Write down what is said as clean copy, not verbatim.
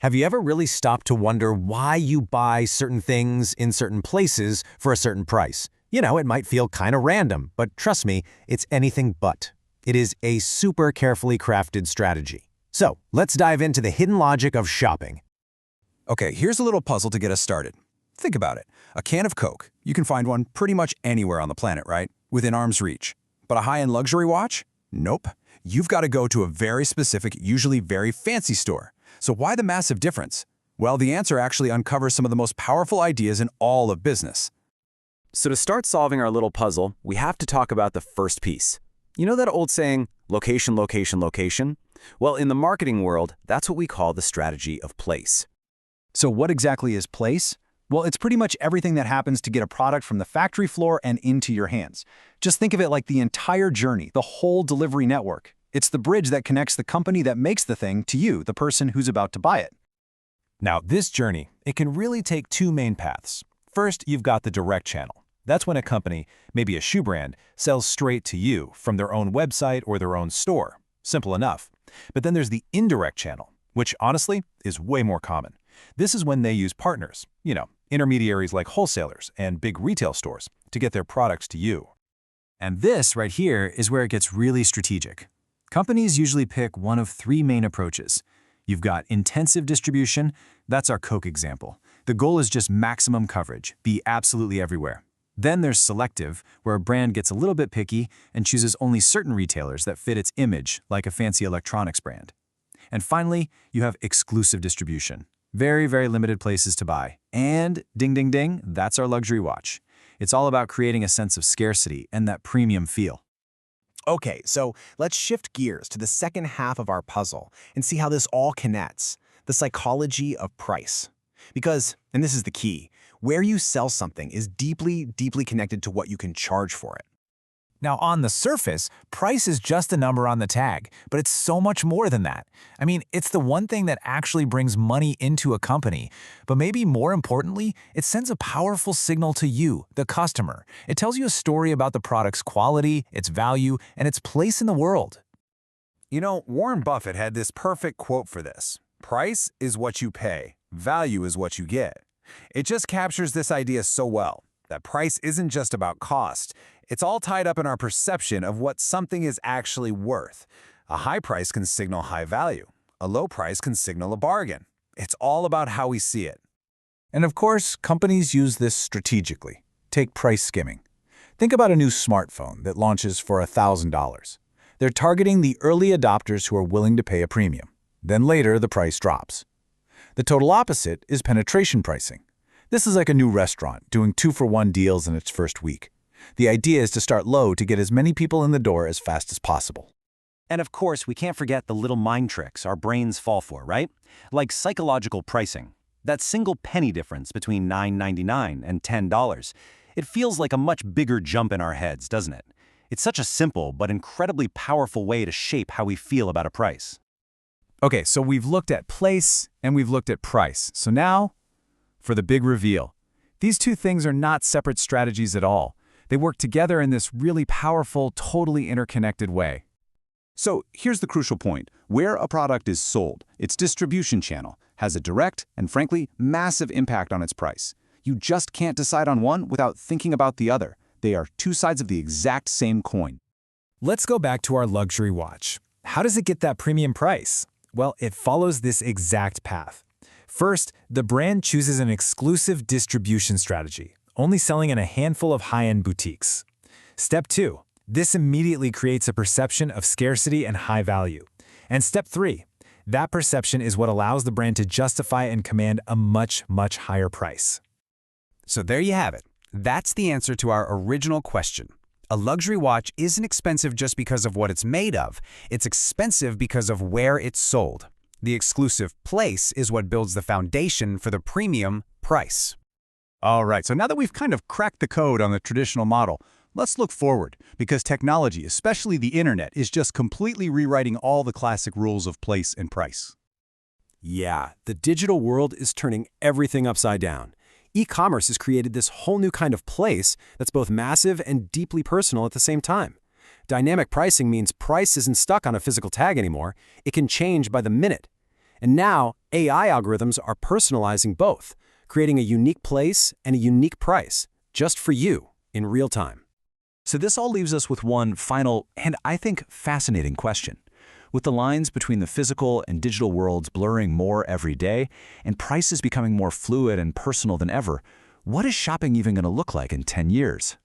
Have you ever really stopped to wonder why you buy certain things in certain places for a certain price? It might feel kind of random, but trust me, it's anything but. It is a super carefully crafted strategy. So, let's dive into the hidden logic of shopping. Okay, here's a little puzzle to get us started. Think about it. A can of Coke. You can find one pretty much anywhere on the planet, right? Within arm's reach. But a high-end luxury watch? Nope. You've got to go to a very specific, usually very fancy store. So why the massive difference? Well, the answer actually uncovers some of the most powerful ideas in all of business. So to start solving our little puzzle, we have to talk about the first piece. You know that old saying, location, location, location? Well, in the marketing world, that's what we call the strategy of place. So what exactly is place? Well, it's pretty much everything that happens to get a product from the factory floor and into your hands. Just think of it like the entire journey, the whole delivery network. It's the bridge that connects the company that makes the thing to you, the person who's about to buy it. Now, this journey, it can really take two main paths. First, you've got the direct channel. That's when a company, maybe a shoe brand, sells straight to you from their own website or their own store. Simple enough. But then there's the indirect channel, which honestly is way more common. This is when they use partners, intermediaries like wholesalers and big retail stores to get their products to you. And this right here is where it gets really strategic. Companies usually pick one of three main approaches. You've got intensive distribution, that's our Coke example. The goal is just maximum coverage, be absolutely everywhere. Then there's selective, where a brand gets a little bit picky and chooses only certain retailers that fit its image, like a fancy electronics brand. And finally, you have exclusive distribution. Very, very limited places to buy. And ding, ding, ding, that's our luxury watch. It's all about creating a sense of scarcity and that premium feel. Okay, so let's shift gears to the second half of our puzzle and see how this all connects, the psychology of price. Because, and this is the key, where you sell something is deeply, deeply connected to what you can charge for it. Now, on the surface, price is just a number on the tag, but it's so much more than that. I mean, it's the one thing that actually brings money into a company. But maybe more importantly, it sends a powerful signal to you, the customer. It tells you a story about the product's quality, its value, and its place in the world. Warren Buffett had this perfect quote for this. Price is what you pay, value is what you get. It just captures this idea so well, that price isn't just about cost. It's all tied up in our perception of what something is actually worth. A high price can signal high value. A low price can signal a bargain. It's all about how we see it. And of course, companies use this strategically. Take price skimming. Think about a new smartphone that launches for $1,000. They're targeting the early adopters who are willing to pay a premium. Then later, the price drops. The total opposite is penetration pricing. This is like a new restaurant doing 2-for-1 deals in its first week. The idea is to start low to get as many people in the door as fast as possible. And of course, we can't forget the little mind tricks our brains fall for, right? Like psychological pricing. That single penny difference between $9.99 and $10. It feels like a much bigger jump in our heads, doesn't it? It's such a simple but incredibly powerful way to shape how we feel about a price. Okay, so we've looked at place and we've looked at price. So now, for the big reveal. These two things are not separate strategies at all. They work together in this really powerful, totally interconnected way. So here's the crucial point. Where a product is sold, its distribution channel, has a direct and frankly massive impact on its price. You just can't decide on one without thinking about the other. They are two sides of the exact same coin. Let's go back to our luxury watch. How does it get that premium price? Well, it follows this exact path. First, the brand chooses an exclusive distribution strategy, only selling in a handful of high-end boutiques. Step 2, this immediately creates a perception of scarcity and high value. And step 3, that perception is what allows the brand to justify and command a much, much higher price. So there you have it. That's the answer to our original question. A luxury watch isn't expensive just because of what it's made of. It's expensive because of where it's sold. The exclusive place is what builds the foundation for the premium price. All right, so now that we've kind of cracked the code on the traditional model, let's look forward, because technology, especially the internet, is just completely rewriting all the classic rules of place and price. Yeah, the digital world is turning everything upside down. E-commerce has created this whole new kind of place that's both massive and deeply personal at the same time. Dynamic pricing means price isn't stuck on a physical tag anymore. It can change by the minute. And now, AI algorithms are personalizing both, creating a unique place and a unique price, just for you, in real time. So this all leaves us with one final, and I think fascinating question. With the lines between the physical and digital worlds blurring more every day, and prices becoming more fluid and personal than ever, what is shopping even going to look like in 10 years?